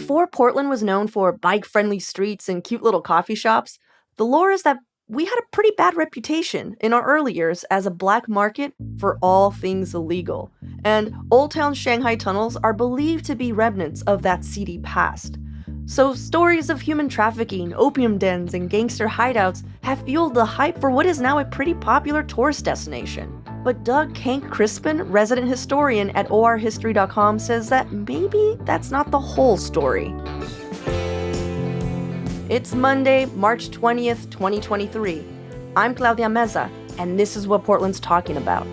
Before Portland was known for bike-friendly streets and cute little coffee shops, the lore is that we had a pretty bad reputation in our early years as a black market for all things illegal. And Old Town Shanghai tunnels are believed to be remnants of that seedy past. So stories of human trafficking, opium dens, and gangster hideouts have fueled the hype for what is now a pretty popular tourist destination. But Doug Kank Crispin, resident historian at orhistory.com, says that maybe that's not the whole story. It's Monday, March 20th, 2023. I'm Claudia Meza, and this is what Portland's talking about.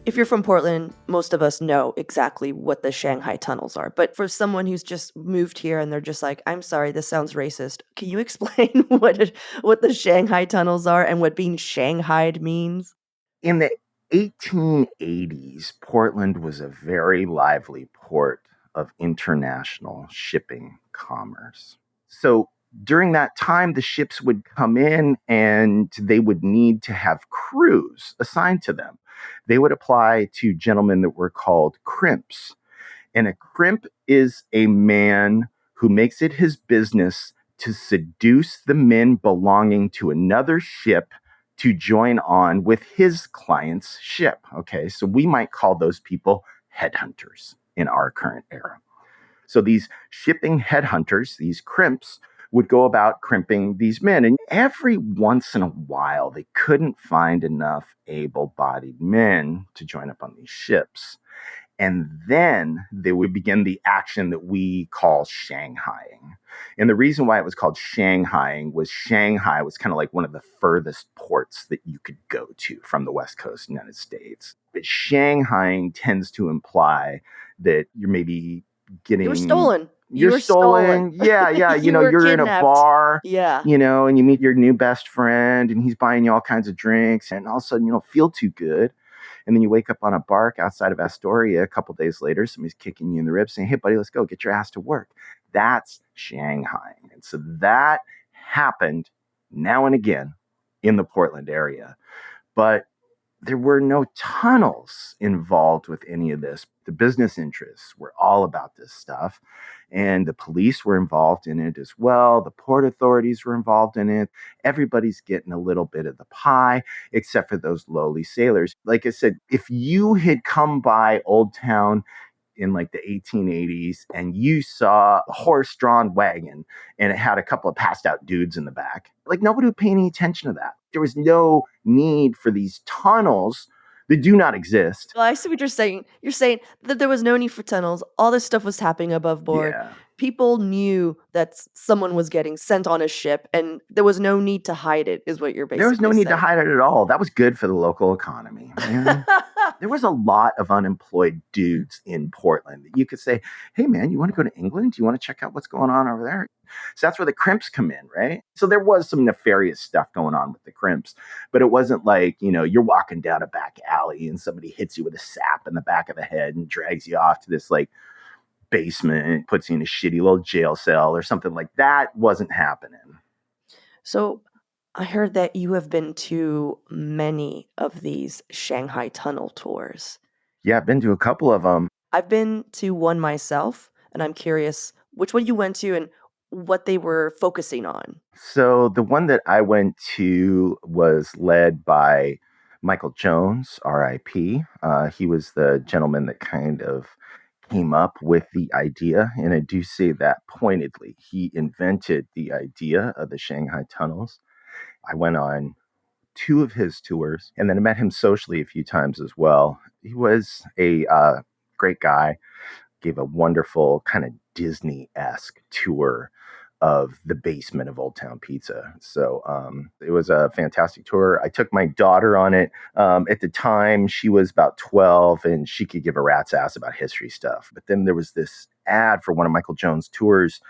If you're from Portland, most of us know exactly what the Shanghai tunnels are. But for someone who's just moved here and they're just like, I'm sorry, this sounds racist. Can you explain what the Shanghai tunnels are and what being Shanghaied means? In the 1880s, Portland was a very lively port of international shipping commerce. So during that time, the ships would come in and they would need to have crews assigned to them. They would apply to gentlemen that were called crimps. And a crimp is a man who makes it his business to seduce the men belonging to another ship to join on with his client's ship. Okay, so we might call those people headhunters in our current era. So these shipping headhunters, these crimps, would go about crimping these men. And every once in a while, they couldn't find enough able-bodied men to join up on these ships. And then they would begin the action that we call Shanghaiing. And the reason why it was called Shanghaiing was Shanghai was kind of like one of the furthest ports that you could go to from the West Coast of the United States. But Shanghaiing tends to imply that you're maybe getting... You were stolen. You're stolen. Yeah. You're in a bar, yeah, and you meet your new best friend and he's buying you all kinds of drinks and all of a sudden you don't feel too good. And then you wake up on a bark outside of Astoria a couple days later, somebody's kicking you in the ribs saying, hey, buddy, let's go get your ass to work. That's Shanghai. And so that happened now and again in the Portland area. But there were no tunnels involved with any of this. The business interests were all about this stuff. And the police were involved in it as well. The port authorities were involved in it. Everybody's getting a little bit of the pie, except for those lowly sailors. Like I said, if you had come by Old Town in like the 1880s and you saw a horse-drawn wagon and it had a couple of passed out dudes in the back, like nobody would pay any attention to that. There was no need for these tunnels that do not exist. Well, I see what you're saying. You're saying that there was no need for tunnels. All this stuff was happening above board. Yeah. People knew that someone was getting sent on a ship, and there was no need to hide it, is what you're basically saying. There was no need to hide it at all. That was good for the local economy. There was a lot of unemployed dudes in Portland that you could say, hey, man, you want to go to England? Do you want to check out what's going on over there? So that's where the crimps come in, right? So there was some nefarious stuff going on with the crimps, but it wasn't like, you're walking down a back alley and somebody hits you with a sap in the back of the head and drags you off to this like basement and puts you in a shitty little jail cell or something like that. Wasn't happening. So I heard that you have been to many of these Shanghai tunnel tours. Yeah, I've been to a couple of them. I've been to one myself, and I'm curious which one you went to and what they were focusing on. So the one that I went to was led by Michael Jones, R.I.P. He was the gentleman that kind of came up with the idea, and I do say that pointedly. He invented the idea of the Shanghai tunnels. I went on 2 of his tours, and then I met him socially a few times as well. He was a great guy, gave a wonderful kind of Disney-esque tour of the basement of Old Town Pizza. So it was a fantastic tour. I took my daughter on it. At the time, she was about 12 and she could give a rat's ass about history stuff. But then there was this ad for one of Michael Jones' tours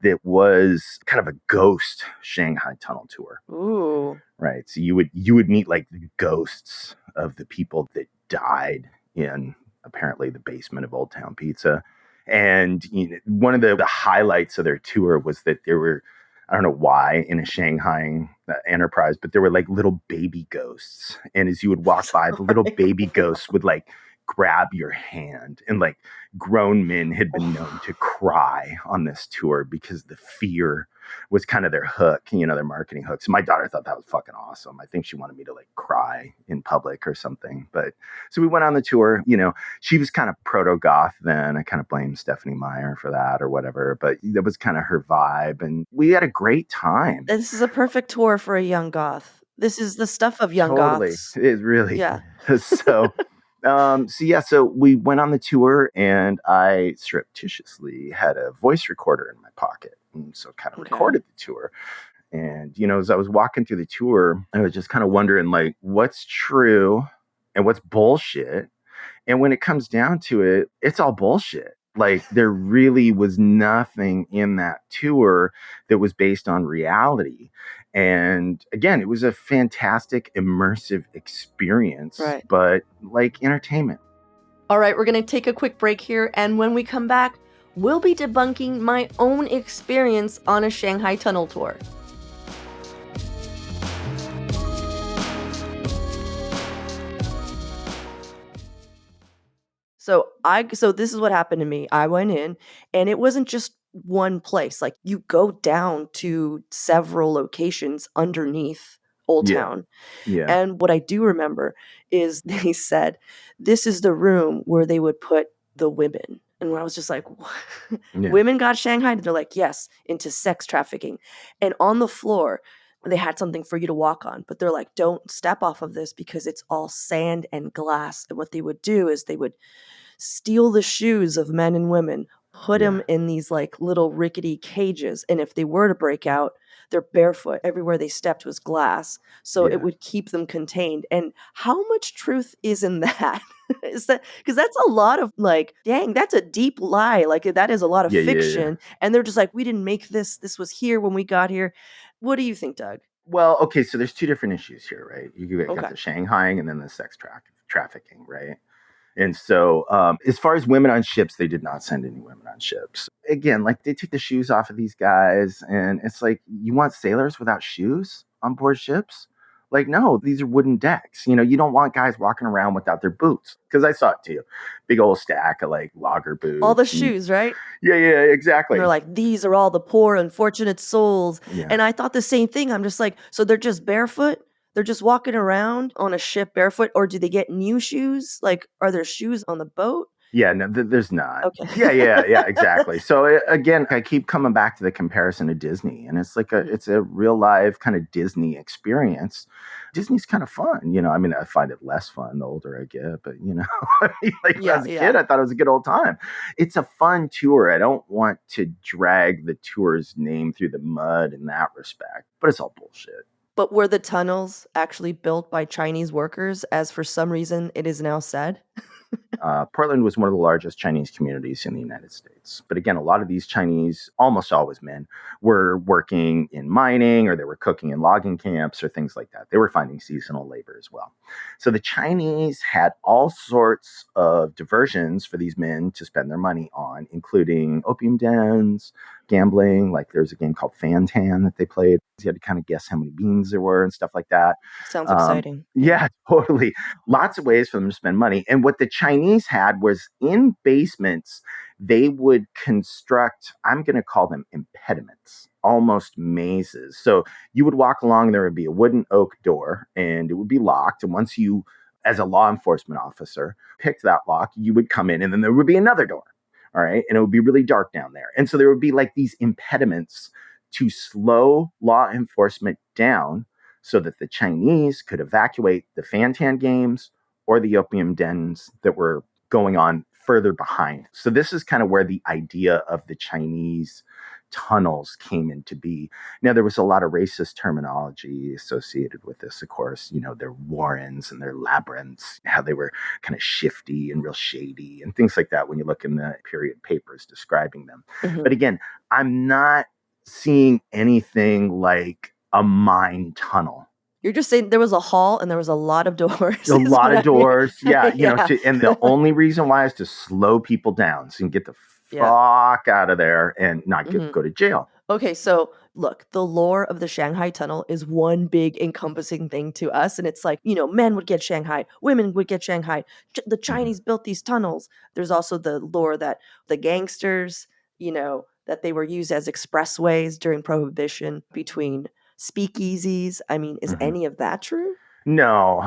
that was kind of a ghost Shanghai tunnel tour. Ooh. Right. So you would meet like the ghosts of the people that died in apparently the basement of Old Town Pizza. And one of the highlights of their tour was that there were, I don't know why, in a Shanghai enterprise, but there were like little baby ghosts. And as you would walk by, the little baby ghosts would like grab your hand. And like grown men had been known to cry on this tour because the fear was kind of their hook, their marketing hook. So my daughter thought that was fucking awesome. I think she wanted me to like cry in public or something. But so we went on the tour, she was kind of proto goth then. I kind of blame Stephanie Meyer for that or whatever, but that was kind of her vibe. And we had a great time. This is a perfect tour for a young goth. This is the stuff of young Totally. goths. It really Yeah. is. So we went on the tour and I surreptitiously had a voice recorder in my pocket. And so kind of recorded the tour. And, as I was walking through the tour, I was just kind of wondering like, what's true and what's bullshit. And when it comes down to it, it's all bullshit. Like there really was nothing in that tour that was based on reality. And again, it was a fantastic immersive experience, but like entertainment. All right, we're going to take a quick break here. And when we come back, we'll be debunking my own experience on a Shanghai tunnel tour. So this is what happened to me. I went in and it wasn't just one place. Like you go down to several locations underneath Old Town. Yeah. And what I do remember is they said, this is the room where they would put the women. And I was just like, women got Shanghai? They're like, yes, into sex trafficking. And on the floor, they had something for you to walk on. But they're like, don't step off of this because it's all sand and glass. And what they would do is they would steal the shoes of men and women, put them in these like little rickety cages. And if they were to break out, they're barefoot. Everywhere they stepped was glass. So it would keep them contained. And how much truth is in that? Is that because that's a lot of like, dang, that's a deep lie. Like that is a lot of fiction. And they're just like, we didn't make this. This was here when we got here. What do you think, Doug? Well, okay, so there's two different issues here, right? You got the Shanghaiing and then the sex trafficking, right? And so as far as women on ships, they did not send any women on ships. Again, like they took the shoes off of these guys. And it's like, you want sailors without shoes on board ships? Like, no, these are wooden decks. You don't want guys walking around without their boots. Because I saw it too. Big old stack of like logger boots. All the shoes, right? Yeah, exactly. And they're like, these are all the poor, unfortunate souls. Yeah. And I thought the same thing. I'm just like, so they're just barefoot? They're just walking around on a ship barefoot, or do they get new shoes? Like, are there shoes on the boat? Yeah, no, there's not. Okay. Yeah, exactly. So again, I keep coming back to the comparison to Disney, and it's like it's a real live kind of Disney experience. Disney's kind of fun, I mean, I find it less fun the older I get, but as a kid, I thought it was a good old time. It's a fun tour. I don't want to drag the tour's name through the mud in that respect, but it's all bullshit. But were the tunnels actually built by Chinese workers, as for some reason it is now said? Portland was one of the largest Chinese communities in the United States. But again, a lot of these Chinese, almost always men, were working in mining or they were cooking in logging camps or things like that. They were finding seasonal labor as well. So the Chinese had all sorts of diversions for these men to spend their money on, including opium dens, gambling. Like there's a game called Fan-Tan that they played. You had to kind of guess how many beans there were and stuff like that. Sounds exciting. Yeah, totally. Lots of ways for them to spend money. And what the Chinese had was in basements, they would construct, I'm going to call them impediments, almost mazes. So you would walk along, there would be a wooden oak door and it would be locked. And once you, as a law enforcement officer, picked that lock, you would come in and then there would be another door. All right. And it would be really dark down there. And so there would be like these impediments to slow law enforcement down so that the Chinese could evacuate the Fan-Tan games or the opium dens that were going on further behind. So this is kind of where the idea of the Chinese tunnels came into be. Now, there was a lot of racist terminology associated with this, of course, their warrens and their labyrinths, how they were kind of shifty and real shady and things like that when you look in the period papers describing them. Mm-hmm. But again, I'm not seeing anything like a mine tunnel. You're just saying there was a hall and there was a lot of doors. A lot of doors. Yeah. And the only reason why is to slow people down so you can get the fuck out of there and not go to jail. Okay, so look, the lore of the Shanghai Tunnel is one big encompassing thing to us. And it's like, men would get Shanghai, women would get Shanghai. The Mhm. Chinese built these tunnels. There's also the lore that the gangsters, that they were used as expressways during Prohibition between speakeasies. I mean, is Mhm. any of that true? No,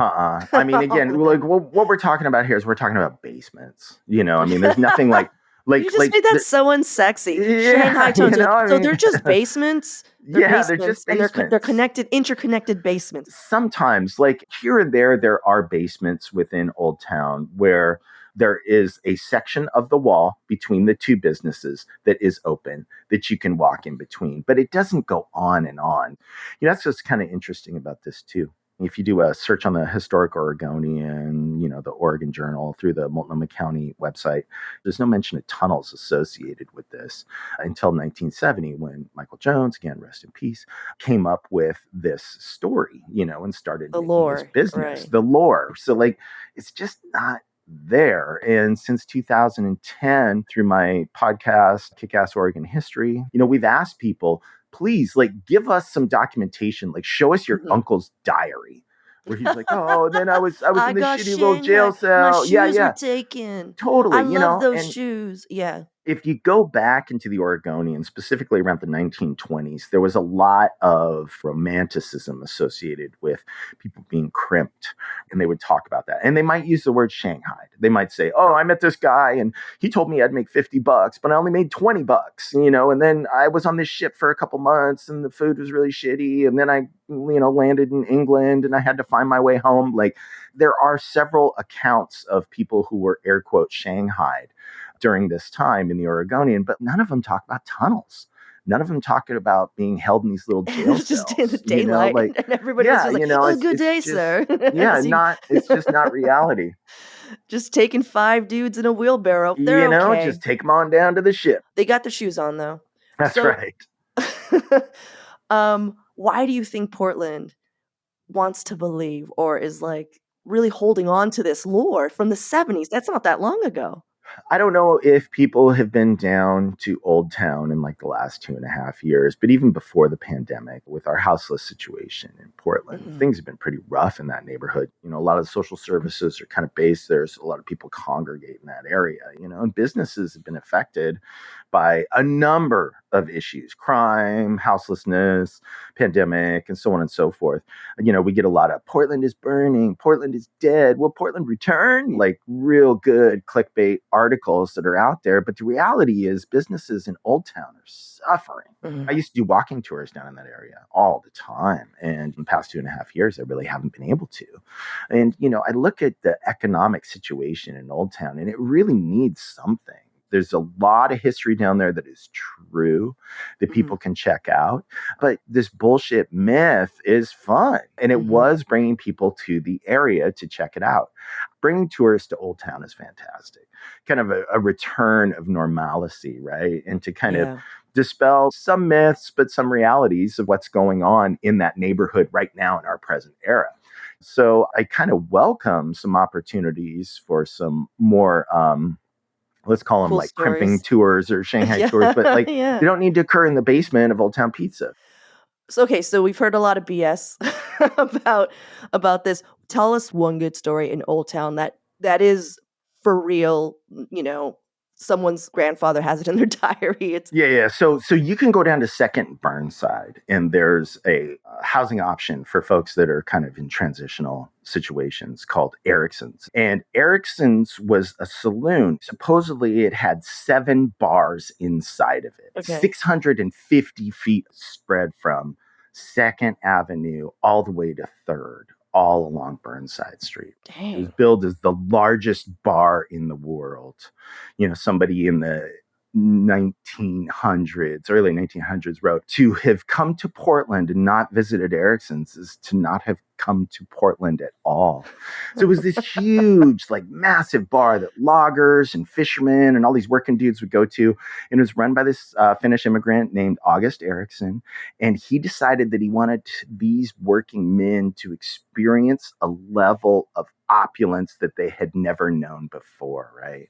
I mean, Oh, again, like man. what we're talking about here is we're talking about basements. I mean, there's nothing You just made that the, so unsexy. Shanghai yeah, tunnels. You're like, I so mean, they're just basements. They're yeah, they're basements, just and they're basements. connected, interconnected basements. Sometimes, like here and there are basements within Old Town where there is a section of the wall between the two businesses that is open that you can walk in between, but it doesn't go on and on. That's what's kind of interesting about this too. If you do a search on the Historic Oregonian, the Oregon Journal through the Multnomah County website, there's no mention of tunnels associated with this until 1970 when Michael Jones, again, rest in peace, came up with this story, and started The making this lore, business, right. the lore. So, like, it's just not there. And since 2010, through my podcast, Kick Ass Oregon History, we've asked people, please, like, give us some documentation, like, show us your Mhm. uncle's diary. Where he's like, oh, and then I was I in this got shitty little jail Shanghai. My cell. Yeah, shoes were yeah, taken. I totally. love those And shoes. Yeah. if you go back into the Oregonian, specifically around the 1920s, there was a lot of romanticism associated with people being crimped. And they would talk about that. And they might use the word Shanghai. They might say, oh, I met this guy and he told me I'd make $50, but I only made $20, and then I was on this ship for a couple months and the food was really shitty. And then I, landed in England and I had to find my way home. Like, there are several accounts of people who were air quote Shanghaied during this time in the Oregonian, but none of them talk about tunnels. None of them talking about being held in these little And jail it's just in the cells. daylight, Like, and everybody was yeah, just like, "Oh, good it's day, just sir." yeah, As you not it's just not reality. just taking 5 dudes in a wheelbarrow. They're Just okay. take them on down to the ship. They got their shoes on, though. That's So, right. why do you think Portland wants to believe or is, like, really holding on to this lore from the '70s? That's not that long ago. I don't know if people have been down to Old Town in like the last 2.5 years, but even before the pandemic, with our houseless situation in Portland, Mhm. things have been pretty rough in that neighborhood. A lot of the social services are kind of based there. So a lot of people congregate in that area, and businesses have been affected by a number of issues: crime, houselessness, pandemic, and so on and so forth. We get a lot of Portland is burning, Portland is dead, will Portland return? Like real good clickbait articles that are out there. But the reality is businesses in Old Town are suffering. I Mhm. used to do walking tours down in that area all the time. And in the past 2.5 years, I really haven't been able to. And, I look at the economic situation in Old Town and it really needs something. There's a lot of history down there that is true that people Mhm. can check out. But this bullshit myth is fun. And it Mhm. was bringing people to the area to check it out. Bringing tourists to Old Town is fantastic. Kind of a return of normalcy, right? And to kind of Yeah. dispel some myths, but some realities of what's going on in that neighborhood right now in our present era. So I kind of welcome some opportunities for some more let's call them Cool like crimping stories. tours or Shanghai tours, but Yeah, like yeah. they don't need to occur in the basement of Old Town Pizza. So, okay, so we've heard a lot of BS about this. Tell us one good story in Old Town that is for real, someone's grandfather has it in their diary. It's Yeah, yeah. So you can go down to Second Burnside, and there's a housing option for folks that are kind of in transitional situations called Erickson's. And Erickson's was a saloon. Supposedly, it had 7 bars inside of it, okay. 650 feet spread from Second Avenue all the way to Third, all along Burnside Street. It was Dang. billed as the largest bar in the world. Somebody in the 1900s, early 1900s wrote, to have come to Portland and not visited Erickson's is to not have come to Portland at all. So it was this huge, like massive bar that loggers and fishermen and all these working dudes would go to. And it was run by this Finnish immigrant named August Eriksson. And he decided that he wanted these working men to experience a level of opulence that they had never known before, right?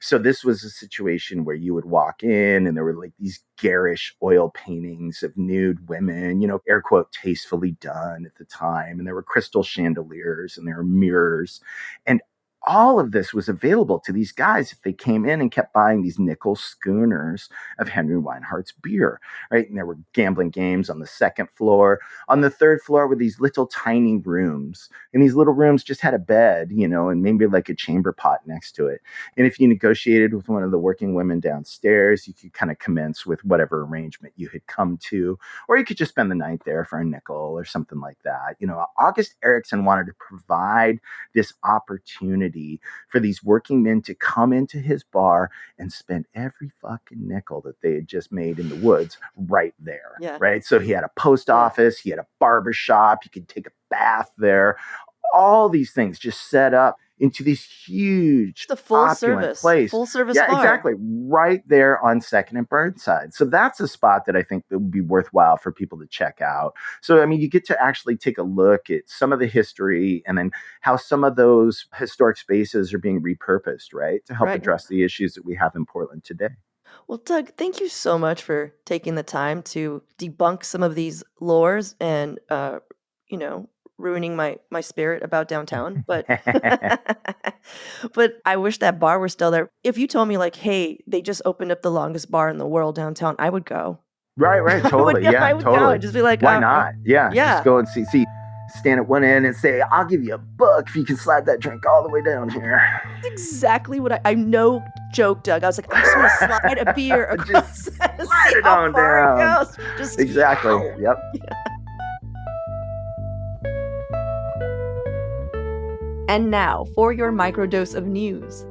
So this was a situation where you would walk in and there were like these garish oil paintings of nude women, air quote, tastefully done at the time. And there were crystal chandeliers and there were mirrors. And all of this was available to these guys if they came in and kept buying these nickel schooners of Henry Weinhardt's beer, right? And there were gambling games on the second floor. On the third floor were these little tiny rooms. And these little rooms just had a bed, and maybe like a chamber pot next to it. And if you negotiated with one of the working women downstairs, you could kind of commence with whatever arrangement you had come to, or you could just spend the night there for a nickel or something like that. August Erickson wanted to provide this opportunity for these working men to come into his bar and spend every fucking nickel that they had just made in the woods right there. Yeah. Right. So he had a post office, he had a barber shop, you could take a bath there. All these things just set up into this huge, the full opulent place. Full service yeah, bar. Exactly. Right there on 2nd and Burnside. So that's a spot that I think that would be worthwhile for people to check out. So, you get to actually take a look at some of the history and then how some of those historic spaces are being repurposed, right, to help address the issues that we have in Portland today. Well, Doug, thank you so much for taking the time to debunk some of these lores and, ruining my spirit about downtown. But but I wish that bar were still there. If you told me like, hey, they just opened up the longest bar in the world downtown, I would go. Right, totally. I would totally. go and just be like, why not? Yeah, yeah. Just go and see, stand at one end and say, I'll give you $1 if you can slide that drink all the way down here. That's exactly what I'm no joke, Doug. I was like, I just want to slide a beer across. Just slide it on down. Just exactly. Yep. Yeah. And now, for your microdose of news.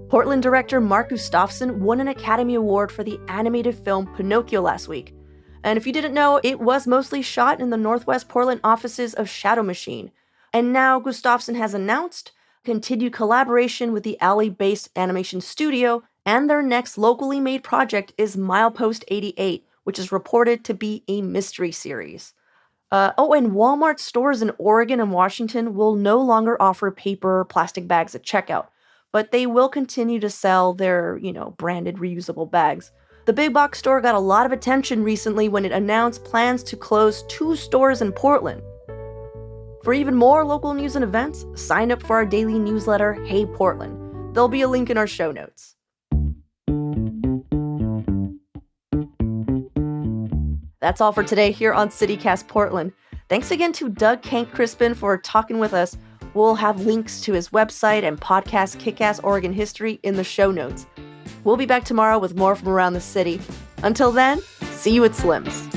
Portland director Mark Gustafson won an Academy Award for the animated film Pinocchio last week. And if you didn't know, it was mostly shot in the Northwest Portland offices of Shadow Machine. And now Gustafson has announced continued collaboration with the LA-based animation studio, and their next locally made project is Milepost 88, which is reported to be a mystery series. And Walmart stores in Oregon and Washington will no longer offer paper or plastic bags at checkout, but they will continue to sell their, branded reusable bags. The big box store got a lot of attention recently when it announced plans to close 2 stores in Portland. For even more local news and events, sign up for our daily newsletter, Hey Portland. There'll be a link in our show notes. That's all for today here on CityCast Portland. Thanks again to Doug Kenck-Crispin for talking with us. We'll have links to his website and podcast Kick-Ass Oregon History in the show notes. We'll be back tomorrow with more from around the city. Until then, see you at Slim's.